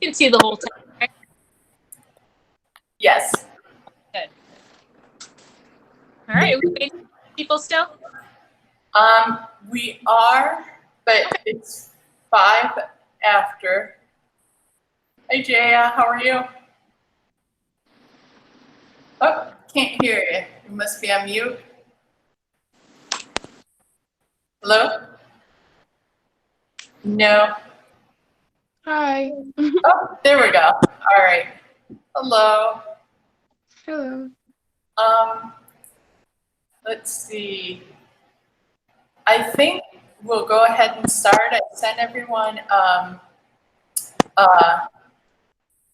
can see the whole time, right? Yes. Good. All right, are we waiting for people still? We are, but it's 5 after. Hey, Jaya, how are you? Oh, can't hear you. You must be on mute. Hello? No. Hi. Oh, there we go. All right. Hello. Hello. Let's see. I think we'll go ahead and start. I sent everyone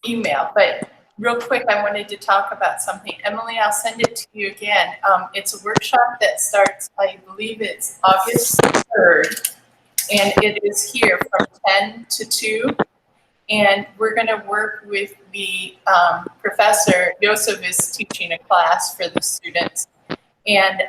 email, but real quick, I wanted to talk about something. Emily, I'll send it to you again. It's a workshop that starts, I believe it's August 3rd, and it is here from 10 to 2. And we're going to work with the professor. Joseph is teaching a class for the students. And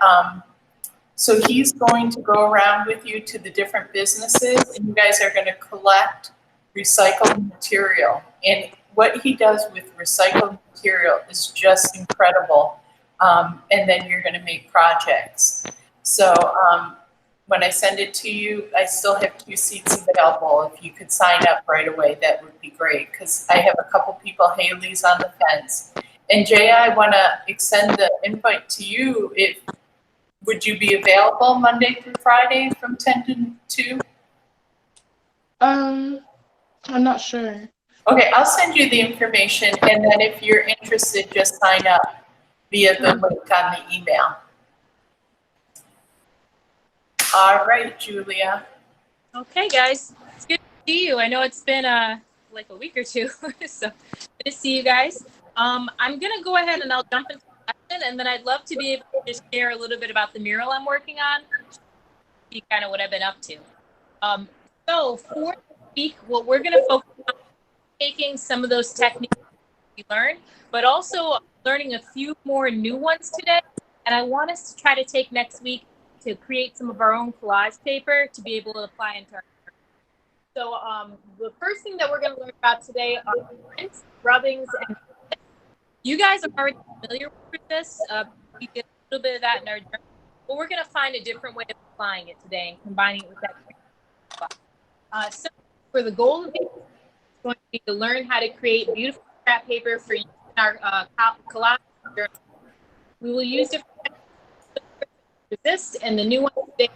so he's going to go around with you to the different businesses, and you guys are going to collect recycled material. And what he does with recycled material is just incredible. And then you're going to make projects. So when I send it to you, I still have 2 seats available. If you could sign up right away, that would be great, because I have a couple people. Haley's on the fence. And Jaya, I want to extend the invite to you. Would you be available Monday through Friday from 10 to 2? I'm not sure. Okay, I'll send you the information, and then if you're interested, just sign up via the link on the email. All right, Julia. Okay, guys, it's good to see you. I know it's been like a week or 2, so good to see you guys. I'm gonna go ahead and I'll jump into the lesson, and then I'd love to be able to just share a little bit about the mural I'm working on, see kind of what I've been up to. So for the week, what we're gonna focus on is taking some of those techniques we learned, but also learning a few more new ones today. And I want us to try to take next week to create some of our own collage paper to be able to apply into our work. So the first thing that we're going to learn about today are prints, rubbings, and you guys are already familiar with this. We did a little bit of that in our journal, but we're going to find a different way of applying it today and combining it with that. So for the goal of it, it's going to be to learn how to create beautiful scrap paper for use in our collage journal. We will use different resist, and the new one today.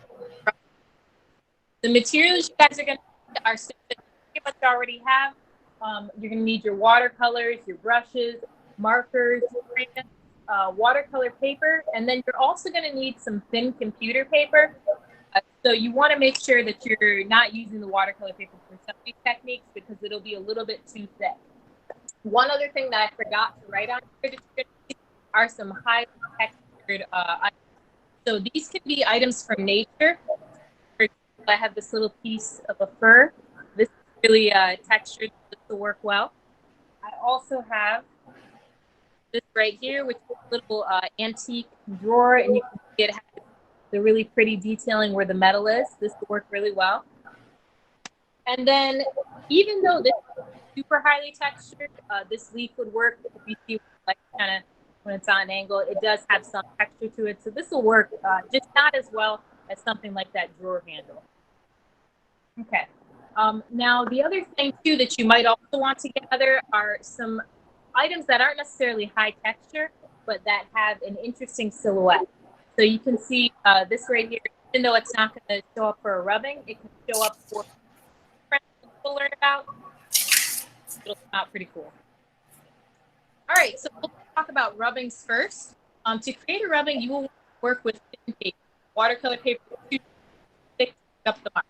The materials you guys are going to need are stuff that you pretty much already have. You're going to need your watercolors, your brushes, markers, crayons, watercolor paper, and then you're also going to need some thin computer paper. So you want to make sure that you're not using the watercolor paper for some of these techniques because it'll be a little bit too thick. One other thing that I forgot to write on here that you're going to see are some highly textured items. So these can be items from nature. For example, I have this little piece of a fur. This is really textured. This will work well. I also have this right here, which is a little antique drawer, and you can see it has the really pretty detailing where the metal is. This will work really well. And then, even though this is super highly textured, this leaf would work if you see like kind of when it's on an angle. It does have some texture to it, so this will work, just not as well as something like that drawer handle. Okay. Now, the other thing too that you might also want to gather are some items that aren't necessarily high texture, but that have an interesting silhouette. So you can see this right here, even though it's not going to show up for a rubbing, it can show up for friends to learn about. It'll come out pretty cool. All right, so we'll talk about rubbings first. To create a rubbing, you will work with thin paper, watercolor paper, to thick up the mark.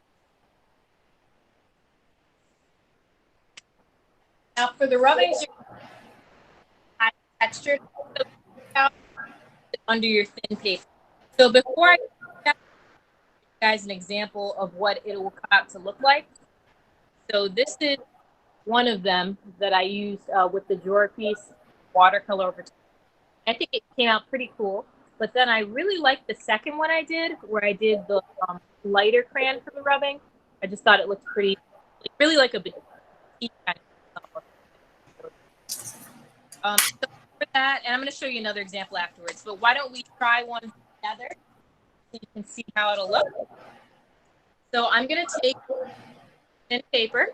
Now for the rubbings, you're high texture under your thin paper. So before I give you guys an example of what it will come out to look like. So this is one of them that I used with the drawer piece, watercolor over time. I think it came out pretty cool. But then I really liked the second one I did, where I did the lighter crayon for the rubbing. I just thought it looked pretty, really like a big kind of So for that, and I'm going to show you another example afterwards, but why don't we try one together so you can see how it'll look. So I'm going to take thin paper.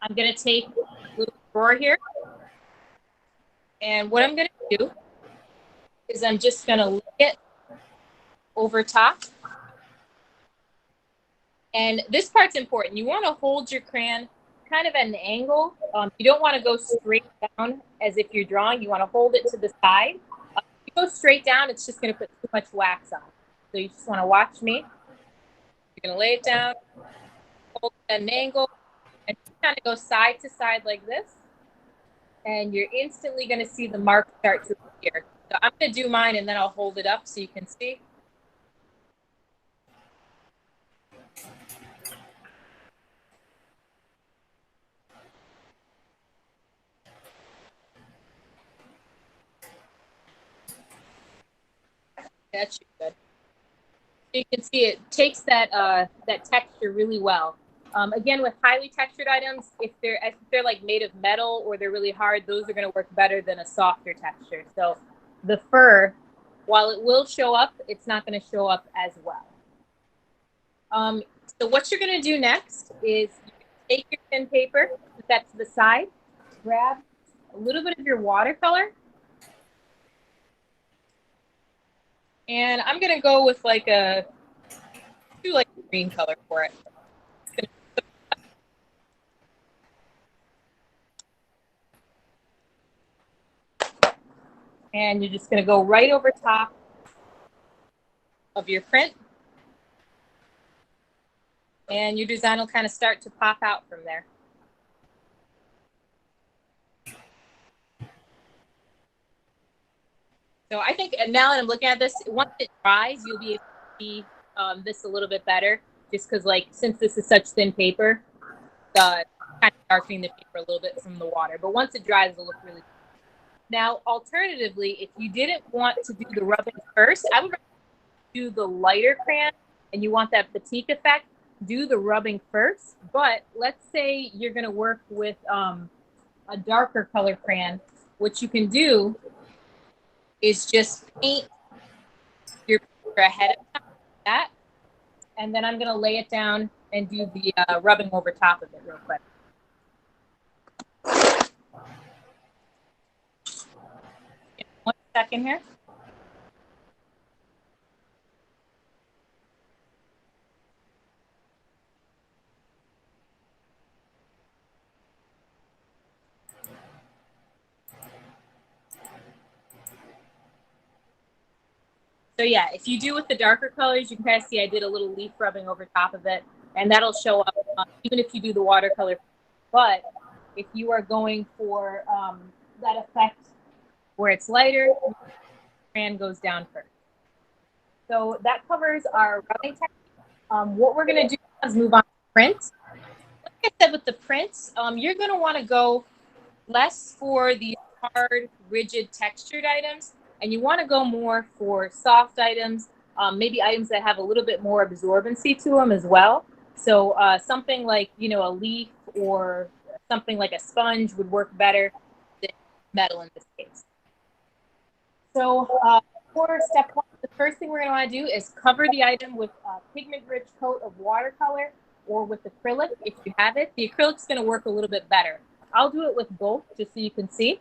I'm going to take a little drawer here. And what I'm going to do is I'm just going to lay it over top. And this part's important. You want to hold your crayon kind of at an angle. You don't want to go straight down as if you're drawing. You want to hold it to the side. If you go straight down, it's just going to put too much wax on. So you just want to watch me. You're going to lay it down, hold it at an angle, and kind of go side to side like this. And you're instantly going to see the mark start to appear. So I'm going to do mine, and then I'll hold it up so you can see. That should be good. You can see it takes that that texture really well. Again, with highly textured items, if they're like made of metal or they're really hard, those are going to work better than a softer texture. So the fur, while it will show up, it's not going to show up as well. So what you're going to do next is take your thin paper, put that to the side, grab a little bit of your watercolor. And I'm going to go with like a green color for it. And you're just going to go right over top of your print. And your design will kind of start to pop out from there. So I think now that I'm looking at this, once it dries, you'll be able to see this a little bit better. Just because, like, since this is such thin paper, kind of darkening the paper a little bit from the water. But once it dries, it'll look really good. Now, alternatively, if you didn't want to do the rubbing first, I would do the lighter crayon and you want that batik effect, do the rubbing first. But let's say you're going to work with a darker color crayon. What you can do is just paint your paper ahead of time like that. And then I'm going to lay it down and do the rubbing over top of it real quick. One second here. So yeah, if you do with the darker colors, you can kind of see I did a little leaf rubbing over top of it, and that'll show up even if you do the watercolor. But if you are going for that effect where it's lighter, the crayon goes down first. So that covers our rubbing technique. What we're going to do is move on to prints. Like I said, with the prints, you're going to want to go less for these hard, rigid, textured items, and you want to go more for soft items, maybe items that have a little bit more absorbency to them as well. So something like, you know, a leaf or something like a sponge would work better than metal in this case. So for step one, the first thing we're going to want to do is cover the item with a pigment-rich coat of watercolor or with acrylic if you have it. The acrylic's going to work a little bit better. I'll do it with both just so you can see.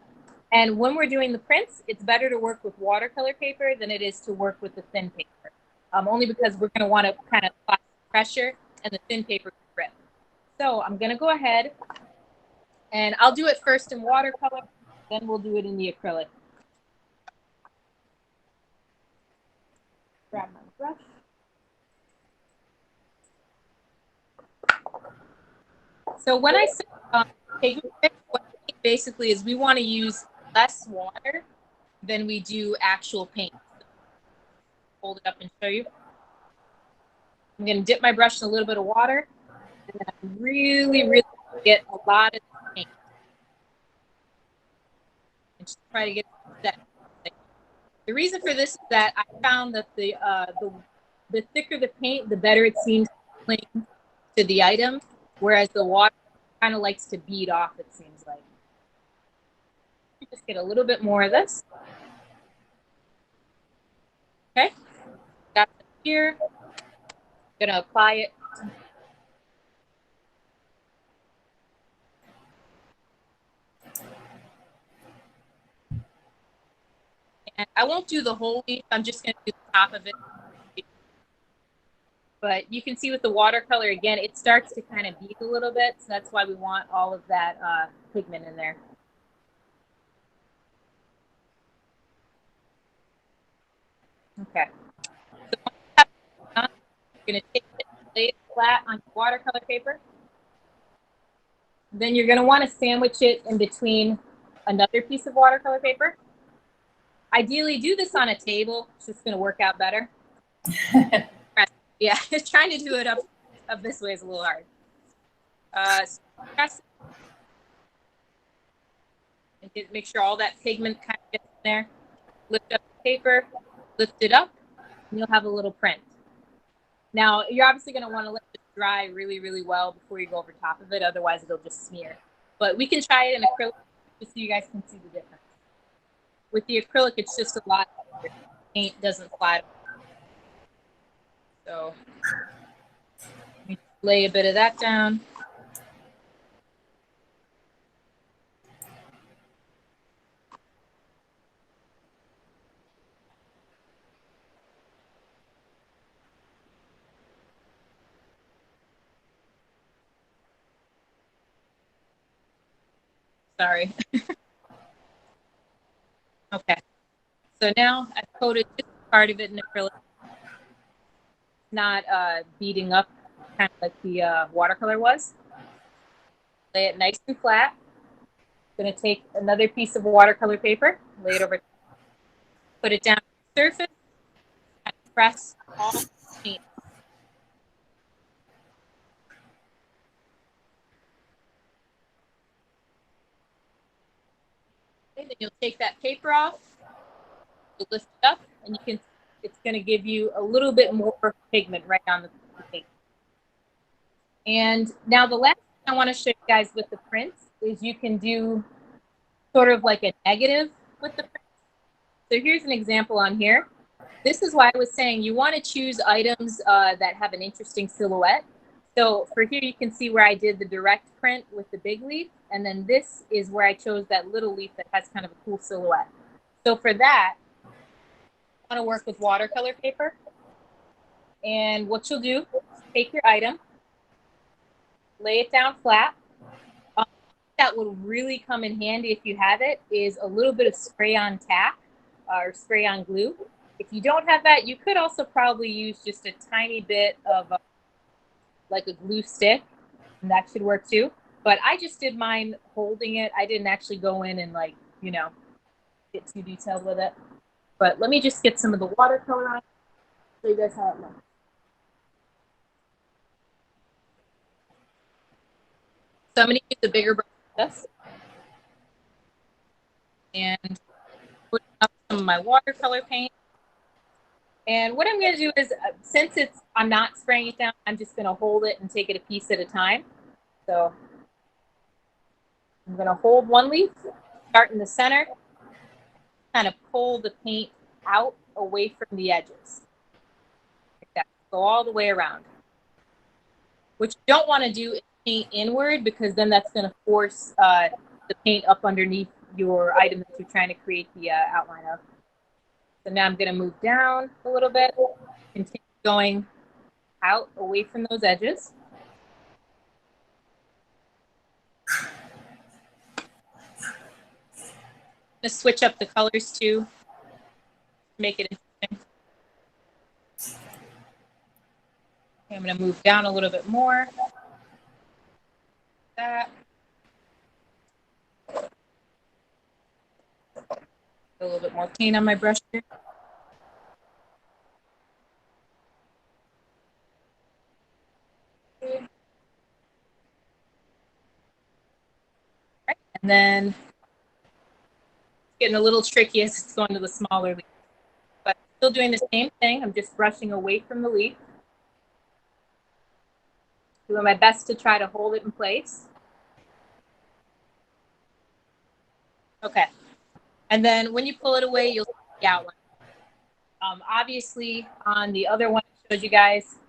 And when we're doing the prints, it's better to work with watercolor paper than it is to work with the thin paper. Only because we're going to want to kind of apply pressure and the thin paper can rip. So I'm going to go ahead and I'll do it first in watercolor, then we'll do it in the acrylic. Grab my brush. So when I say pigment, what basically is we want to use less water than we do actual paint. Hold it up and show you. I'm going to dip my brush in a little bit of water and then I really get a lot of paint. And just try to get that. The reason for this is that I found that the thicker the paint, the better it seems to cling to the item, whereas the water kind of likes to bead off, it seems like. just get a little bit more of this. Okay, got it here. Gonna apply it. And I won't do the whole leaf. I'm just gonna do the top of it. But you can see with the watercolor, again, it starts to kind of bead a little bit. So that's why we want all of that pigment in there. Okay. So once you have it done, you're going to take it, lay it flat on watercolor paper. Then you're going to want to sandwich it in between another piece of watercolor paper. Ideally, do this on a table. It's just going to work out better. Yeah, trying to do it up this way is a little hard. So press and make sure all that pigment kind of gets in there. Lift up the paper, lift it up, and you'll have a little print. Now, you're obviously going to want to let it dry really, really well before you go over top of it. Otherwise, it'll just smear. But we can try it in acrylic just so you guys can see the difference. With the acrylic, it's just a lot easier. Paint doesn't slide. So let me lay a bit of that down. Sorry. Okay. So now I've coated just part of it in acrylic, not beating up kind of like the watercolor was. Lay it nice and flat. I'm going to take another piece of watercolor paper, lay it over, put it down on the surface, and press all the paint. Okay, then you'll take that paper off, you'll lift it up, and you can. It's going to give you a little bit more pigment right on the paint. And now the last thing I want to show you guys with the prints is you can do sort of like a negative with the prints. So here's an example on here. This is why I was saying you want to choose items that have an interesting silhouette. So for here, you can see where I did the direct print with the big leaf. And then this is where I chose that little leaf that has kind of a cool silhouette. So for that, I want to work with watercolor paper. And what you'll do is take your item, lay it down flat. That will really come in handy if you have it is a little bit of spray-on tack or spray-on glue. If you don't have that, you could also probably use just a tiny bit of like a glue stick, and that should work too. But I just did mine holding it. I didn't actually go in and like, you know, get too detailed with it. But let me just get some of the watercolor on, show you guys how it looks. So I'm going to use a bigger brush like this. And put up some of my watercolor paint. And what I'm going to do is, since I'm not spraying it down, I'm just going to hold it and take it a piece at a time. So I'm going to hold one leaf, start in the center, kind of pull the paint out away from the edges. Like that. Go all the way around. What you don't want to do is paint inward, because then that's going to force the paint up underneath your item that you're trying to create the outline of. So now I'm going to move down a little bit, continue going out away from those edges. I'm going to switch up the colors too, make it interesting. Okay, I'm going to move down a little bit more. That. A little bit more paint on my brush here. Right. And then it's getting a little tricky as it's going to the smaller leaf. But still doing the same thing. I'm just brushing away from the leaf. Doing my best to try to hold it in place. Okay. And then when you pull it away, you'll see the outline. Obviously, on the other one I showed you guys,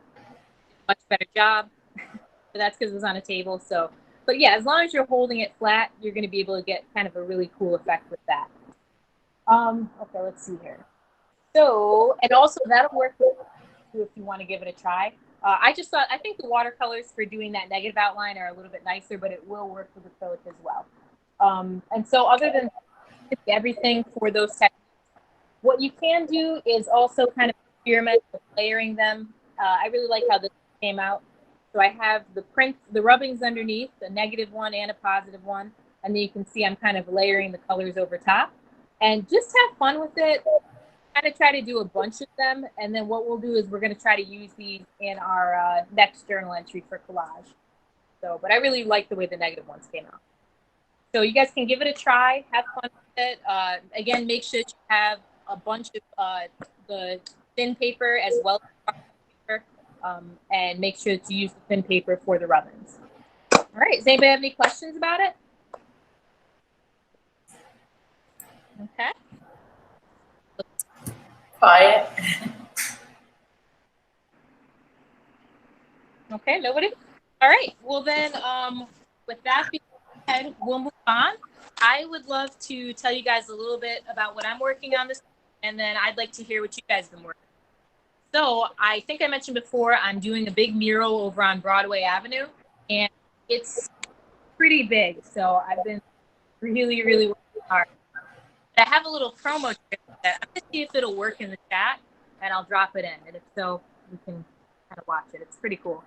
much better job. But that's because it was on a table. So, but yeah, as long as you're holding it flat, you're going to be able to get kind of a really cool effect with that. Okay, let's see here. So, and also that'll work if you want to give it a try. I think the watercolors for doing that negative outline are a little bit nicer, but it will work with acrylic as well. And so other than everything for those techniques, what you can do is also kind of experiment with layering them. I really like how this came out. So I have the rubbings underneath, a negative one and a positive one. And then you can see I'm kind of layering the colors over top. And just have fun with it. Kind of try to do a bunch of them. And then what we'll do is we're going to try to use these in our next journal entry for collage. So, but I really like the way the negative ones came out. So you guys can give it a try, have fun with it. Again, make sure that you have a bunch of the thin paper as well as paper, and make sure to use the thin paper for the rubbings. All right, does anybody have any questions about it? Okay. Quiet. Okay, nobody? All right, well then, with that being said, we'll move on. I would love to tell you guys a little bit about what I'm working on this, and then I'd like to hear what you guys have been working on. So I think I mentioned before, I'm doing a big mural over on Broadway Avenue, and it's pretty big. So I've been really, really working hard. I have a little promo trick that I'm gonna see if it'll work in the chat, and I'll drop it in. And if so, you can kind of watch it. It's pretty cool.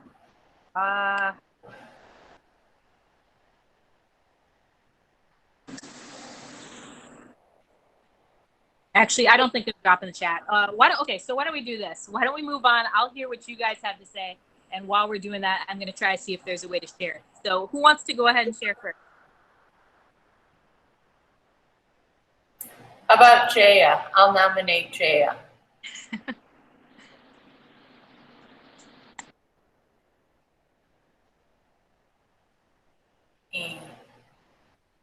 Actually, I don't think it'll drop in the chat. Why don't we do this? Why don't we move on? I'll hear what you guys have to say. And while we're doing that, I'm going to try to see if there's a way to share it. So who wants to go ahead and share first? How about Jaya? I'll nominate Jaya.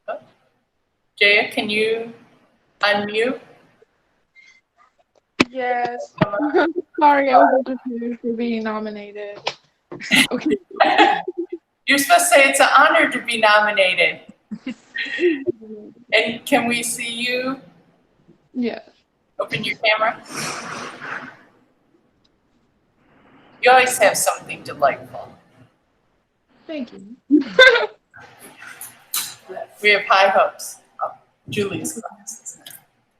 Oh. Jaya, can you unmute? Yes. Sorry, I wasn't prepared for being nominated. Okay. You're supposed to say it's an honor to be nominated. And can we see you? Yeah. Open your camera. You always have something delightful. Thank you. We have high hopes. Oh, Julie's class, isn't it?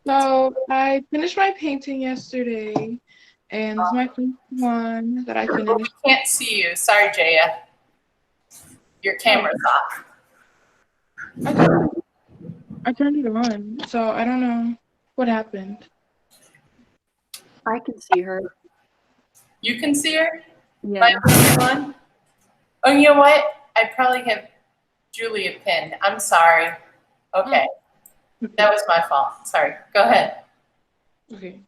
So I finished my painting yesterday, and this is my first one that I We finished. can't see you. Sorry, Jaya. Your camera's off. I turned it on, so I don't know what happened. I can see her. You can see her? Yeah. My first one? Oh, you know what? I probably have Julia pinned. I'm sorry. Okay. That was my fault. Sorry. Go ahead. Okay.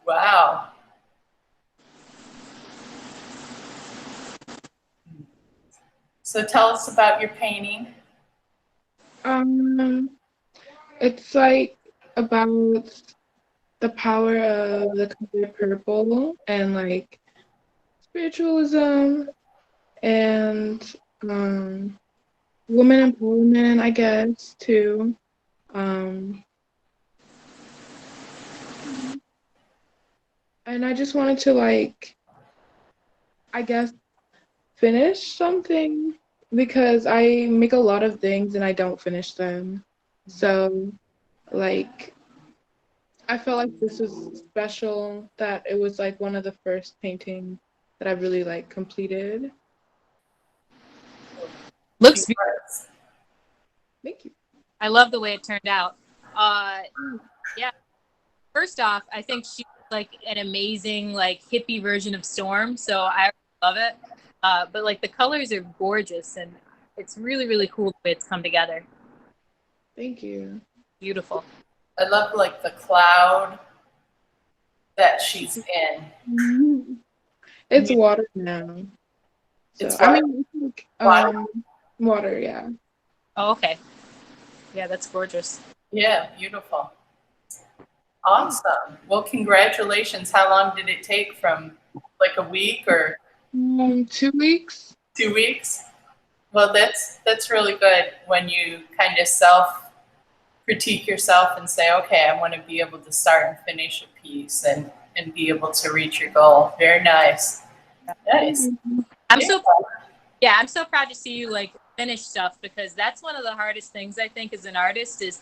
Wow. So tell us about your painting. It's like about the power of the color purple and like spiritualism and women empowerment, I guess, too. And I just wanted to like, I guess, finish something because I make a lot of things and I don't finish them. So like I felt like this was special that it was like one of the first paintings that I really like completed. Looks beautiful. Thank you. I love the way it turned out. Yeah. First off, I think she's like an amazing like hippie version of Storm, so I love it. But like the colors are gorgeous, and it's really, really cool the way it's come together. Thank you. Beautiful. I love like the cloud that she's in. It's water now. So It's I what? mean, it's like, Water? water, yeah. Oh, okay. Yeah, that's gorgeous. Yeah, beautiful. Awesome. Well, congratulations. How long did it take, from like a week or 2 weeks. 2 weeks? Well, that's really good when you kind of self critique yourself and say, okay, I want to be able to start and finish a piece and be able to reach your goal. Very nice. Nice. I'm Yeah. so I'm so proud to see you like finish stuff, because that's one of the hardest things I think as an artist is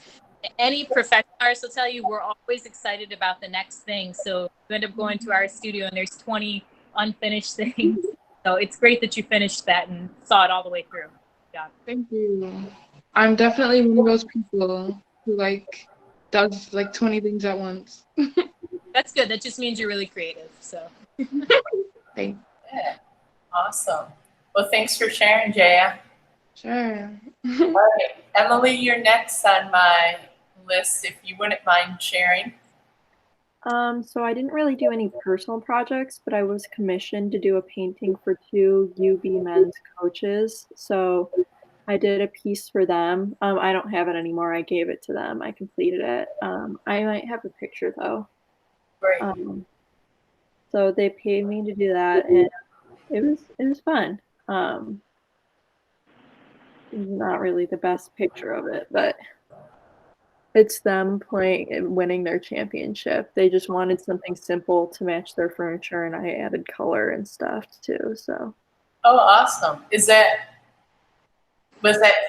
any professional artist will tell you we're always excited about the next thing. So you end up going to our studio and there's 20 unfinished things. So it's great that you finished that and saw it all the way through. Yeah. Thank you. I'm definitely one of those people who like does like 20 things at once. That's good. That just means you're really creative. So Thanks. Yeah. Awesome. Well, thanks for sharing, Jaya. Sure. All right. Emily, you're next on my list, if you wouldn't mind sharing. So I didn't really do any personal projects, but I was commissioned to do a painting for 2 UB men's coaches. So I did a piece for them. I don't have it anymore. I gave it to them. I completed it. I might have a picture though. Great. So they paid me to do that, and it was fun. Not really the best picture of it, but it's them playing and winning their championship. They just wanted something simple to match their furniture, and I added color and stuff too. So Oh, awesome. Was that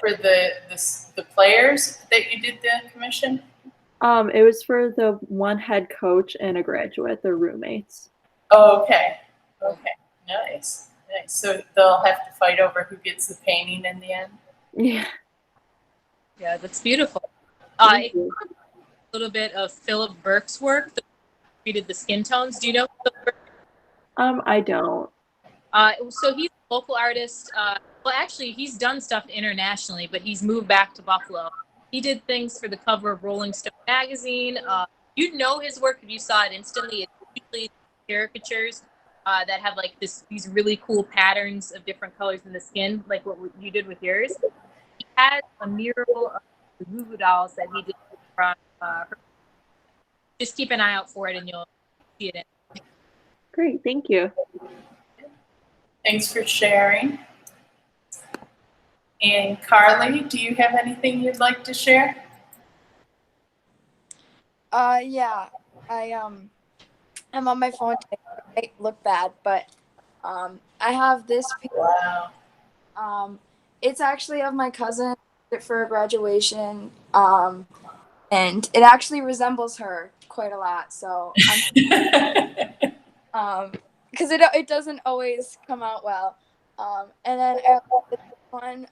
for the players that you did the commission? it was for the one head coach and a graduate. They're roommates. Oh, okay. Okay. Nice. Nice. So they'll have to fight over who gets the painting in the end? Yeah. yeah, that's beautiful. Thank A you. little bit of Philip Burke's work. He did the skin tones. Do you know Philip Burke? I don't. So he's a local artist. Well, actually, he's done stuff internationally, but he's moved back to Buffalo. He did things for the cover of Rolling Stone magazine. You'd know his work if you saw it instantly. It's usually caricatures that have like these really cool patterns of different colors in the skin, like what you did with yours. He has a mural of the Goo Goo Dolls that he did from her. Just keep an eye out for it, and you'll see it in. Great. Thank you. Thanks for sharing. And Carly, do you have anything you'd like to share? Yeah, I'm on my phone today. It might look bad, but I have this picture. Wow. It's actually of my cousin for a graduation, and it actually resembles her quite a lot. So, because it doesn't always come out well. And then this one,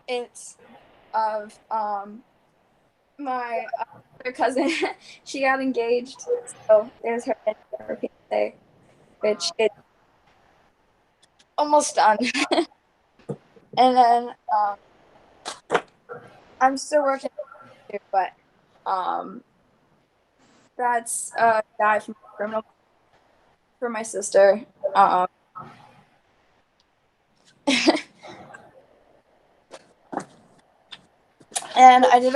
it's of my other cousin. She got engaged, so there's her birthday, which is almost done. And then I'm still working, but that's a guy from Criminal for my sister. And I did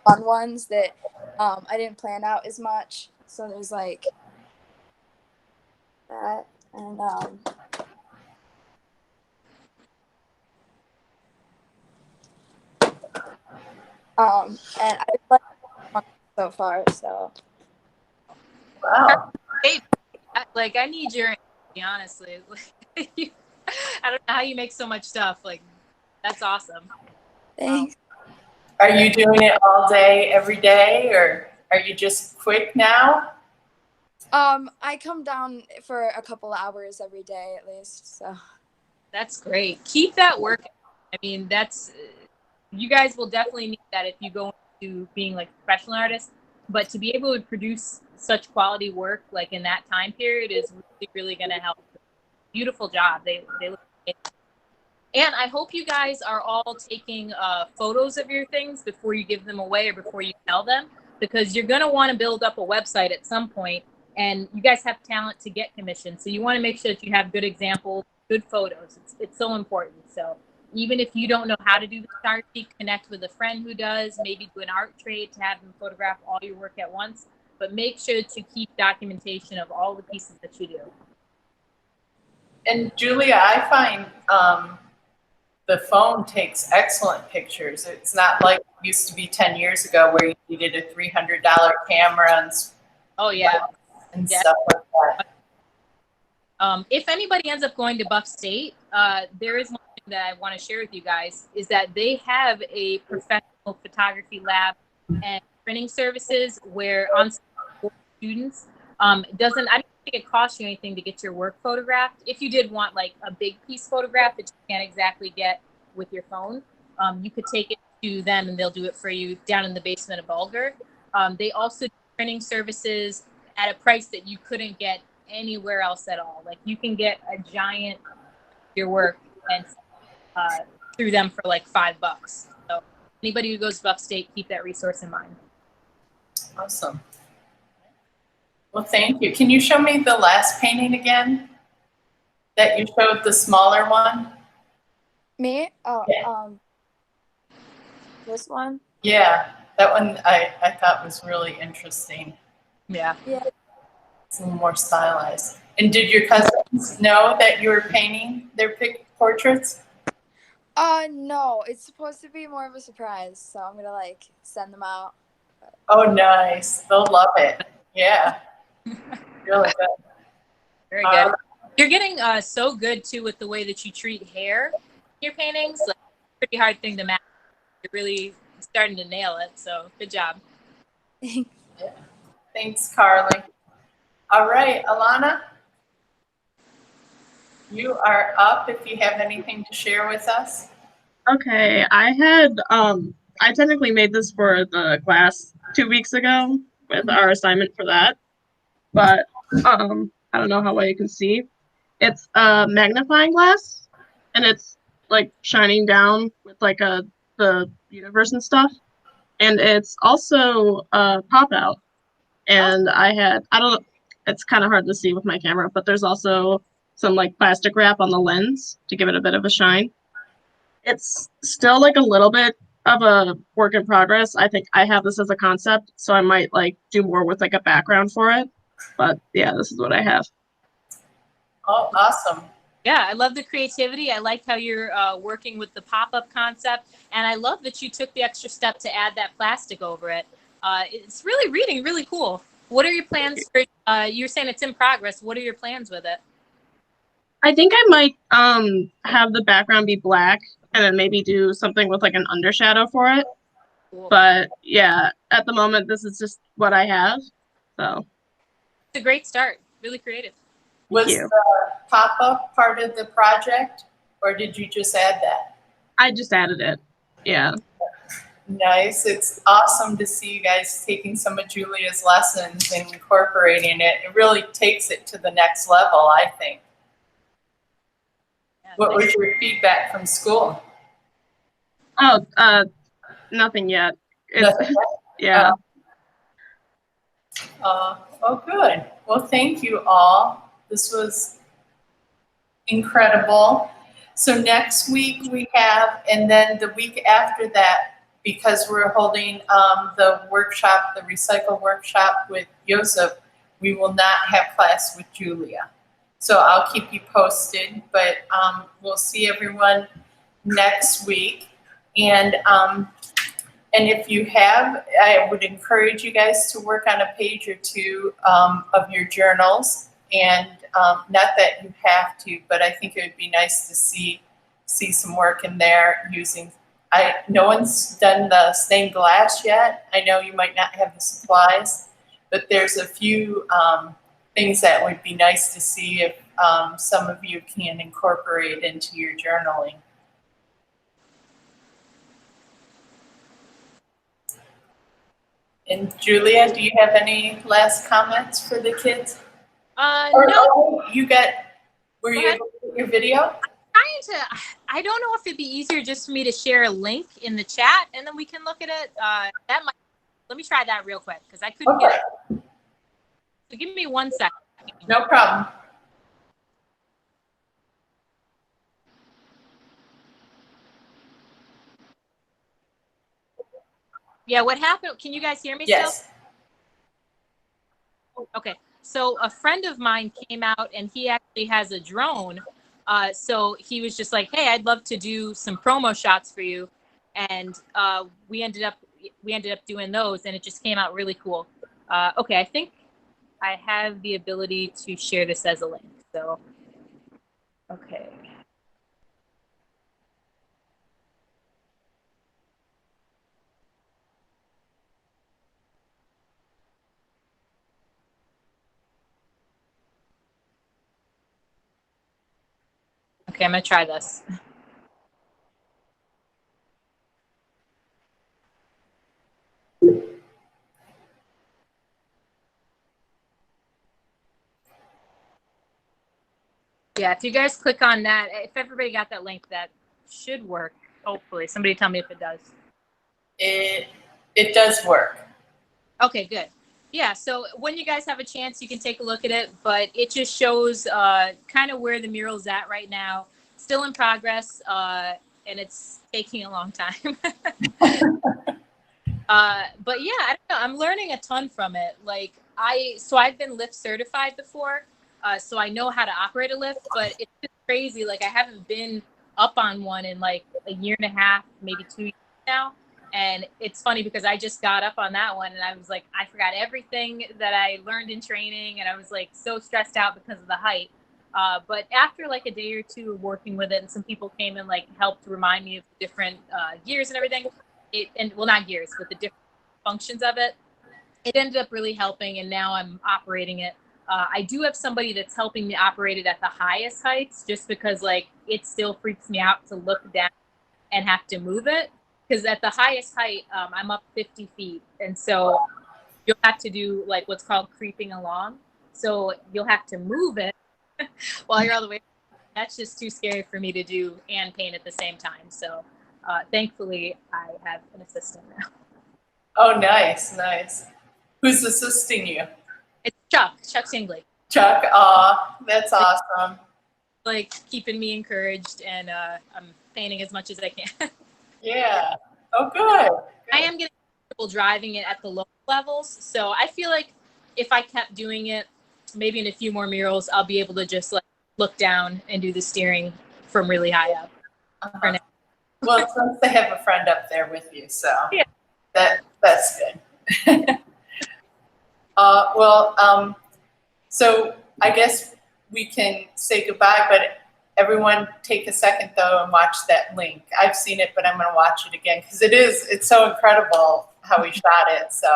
fun ones that I didn't plan out as much. So there's like that, and and I like one so far. So Wow. Hey, like I need your honestly. I don't know how you make so much stuff. Like that's awesome. thanks. Are you doing it all day, every day, or are you just quick now? I come down for a couple hours every day at least. So That's great. Keep that work. I mean, that's you guys will definitely need that if you go into being like a professional artist. But to be able to produce such quality work like in that time period is really, really going to help. Beautiful job. They look great. And I hope you guys are all taking photos of your things before you give them away or before you sell them, because you're going to want to build up a website at some point, and you guys have talent to get commissioned. So you want to make sure that you have good examples, good photos. It's so important. So Even if you don't know how to do the chart sheet, connect with a friend who does, maybe do an art trade to have them photograph all your work at once. But make sure to keep documentation of all the pieces that you do. And Julia, I find the phone takes excellent pictures. It's not like it used to be 10 years ago where you needed a $300 camera and, Oh, yeah. stuff like that. If anybody ends up going to Buff State, there is one thing that I want to share with you guys is that they have a professional photography lab and printing services where on students I don't think it costs you anything to get your work photographed. If you did want like a big piece photograph that you can't exactly get with your phone, you could take it to them and they'll do it for you down in the basement of Bulger. They also do printing services at a price that you couldn't get anywhere else at all. Like you can get a giant your work and through them for like $5. So anybody who goes to Buff State, keep that resource in mind. Awesome. Well, thank you. Can you show me the last painting again that you showed, the smaller one? Me? Oh, Yeah. This one? Yeah, that one I thought was really interesting. Yeah. Yeah. It's a little more stylized. And did your cousins know that you were painting their portraits? No, it's supposed to be more of a surprise, so I'm gonna like send them out. Oh, nice. They'll love it. Yeah. Really good. Very good. You're getting so good too with the way that you treat hair in your paintings. Like, pretty hard thing to match. You're really starting to nail it. So good job. Yeah. Thanks, Carly. All right, Alana, you are up if you have anything to share with us. Okay, I technically made this for the class 2 weeks ago with our assignment for that, but I don't know how well you can see. It's a magnifying glass, and it's like shining down with like the universe and stuff, and it's also a pop out. And I don't know, it's kind of hard to see with my camera, but there's also some like plastic wrap on the lens to give it a bit of a shine. It's still like a little bit of a work in progress. I think I have this as a concept, so I might like do more with like a background for it. But yeah, this is what I have. Oh, awesome. Yeah, I love the creativity. I like how you're working with the pop-up concept. And I love that you took the extra step to add that plastic over it. It's really reading really cool. What are your plans for, you're saying it's in progress. What are your plans with it? I think I might have the background be black and then maybe do something with like an undershadow for it. Cool. But yeah, at the moment, this is just what I have. So It's a great start. Really creative. Was you. the pop-up part of the project, or did you just add that? I just added it. Yeah. Nice. It's awesome to see you guys taking some of Julia's lessons and incorporating it. It really takes it to the next level, I think. Yeah, What nice. was your feedback from school? Oh, nothing yet. Nothing Yeah. Oh, good. Well, thank you all. This was incredible. So next week we have, and then the week after that, because we're holding the workshop, the recycle workshop with Joseph, we will not have class with Julia. So I'll keep you posted, but we'll see everyone next week. And if you have, I would encourage you guys to work on a page or two of your journals. And not that you have to, but I think it would be nice to see some work in there using, no one's done the stained glass yet. I know you might not have the supplies, but there's a few things that would be nice to see if some of you can incorporate into your journaling. And Julia, do you have any last comments for the kids? No. Were you able to get your video? I don't know if it'd be easier just for me to share a link in the chat and then we can look at it. Let me try that real quick because I couldn't get it. So give me 1 second. No problem. Yeah, what happened? Can you guys hear me Yes. still? Okay. So a friend of mine came out and he actually has a drone. So he was just like, hey, I'd love to do some promo shots for you. And we ended up doing those, and it just came out really cool. Okay, I think I have the ability to share this as a link. So, okay. Okay, I'm gonna try this. Yeah, if you guys click on that, if everybody got that link, that should work. Hopefully, somebody tell me if it does. It does work. Okay, good. Yeah, so when you guys have a chance, you can take a look at it, but it just shows kind of where the mural's at right now. Still in progress, and it's taking a long time. But yeah, I don't know. I'm learning a ton from it. Like I've been lift certified before, so I know how to operate a lift, but it's just crazy. Like I haven't been up on one in like a year and a half, maybe 2 years now. And it's funny because I just got up on that one and I was like, I forgot everything that I learned in training, and I was like so stressed out because of the height. But after like a day or two of working with it, and some people came and like helped remind me of different gears and everything, not gears, but the different functions of it, it ended up really helping, and now I'm operating it. I do have somebody that's helping me operate it at the highest heights, just because like it still freaks me out to look down and have to move it, because at the highest height, I'm up 50 feet, and so you'll have to do like what's called creeping along. So you'll have to move it while you're all the way. That's just too scary for me to do and paint at the same time. So thankfully, I have an assistant now. Oh, nice, nice. Who's assisting you? It's Chuck Tingley. Chuck. Aw, that's awesome. Like keeping me encouraged, and I'm painting as much as I can. Yeah. Oh, good. I am getting comfortable driving it at the low levels, so I feel like if I kept doing it, maybe in a few more murals, I'll be able to just like look down and do the steering from really high up. Uh-huh. Well, since they have a friend up there with you, so yeah. that's good. So I guess we can say goodbye, but everyone take a second though and watch that link. I've seen it, but I'm going to watch it again because it's so incredible how we shot it. So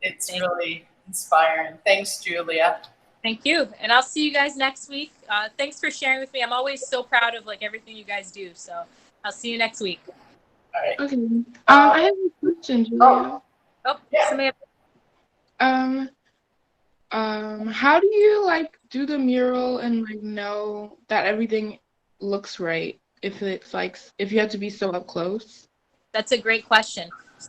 it's really inspiring. Thanks, Julia. Thank you. And I'll see you guys next week. Thanks for sharing with me. I'm always so proud of like everything you guys do. So I'll see you next week. All right. Okay. I have a question, Julia. Oh, yeah. somebody. How do you like do the mural and like know that everything looks right if you have to be so up close? That's a great question.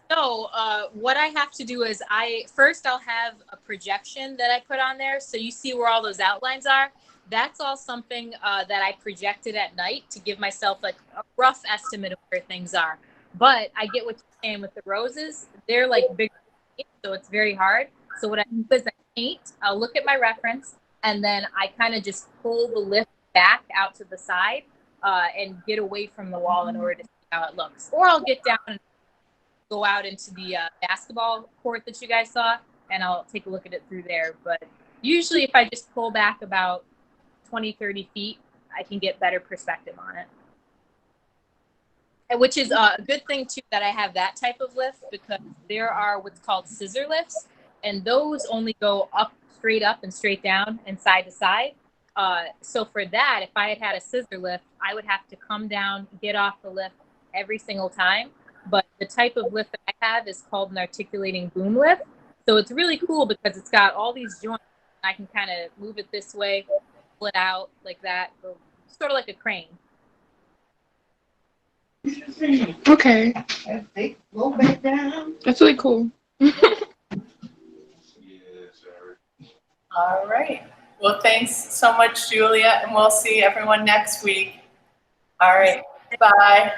So what I have to do is I'll have a projection that I put on there. So you see where all those outlines are. That's all something that I projected at night to give myself like a rough estimate of where things are. But I get what you're saying with the roses. They're like big, so it's very hard. So what I do is I paint, I'll look at my reference, and then I kind of just pull the lift back out to the side and get away from the wall in order to see how it looks. Or I'll get down and go out into the basketball court that you guys saw, and I'll take a look at it through there. But usually if I just pull back about 20, 30 feet, I can get better perspective on it. And which is a good thing too that I have that type of lift, because there are what's called scissor lifts, and those only go straight up and straight down and side to side. So for that, if I had a scissor lift, I would have to come down, get off the lift every single time. But the type of lift that I have is called an articulating boom lift. So it's really cool because it's got all these joints. I can kind of move it this way, pull it out like that, sort of like a crane. Okay. That's really cool. All right. Well, thanks so much, Julia, and we'll see everyone next week. All right. Bye.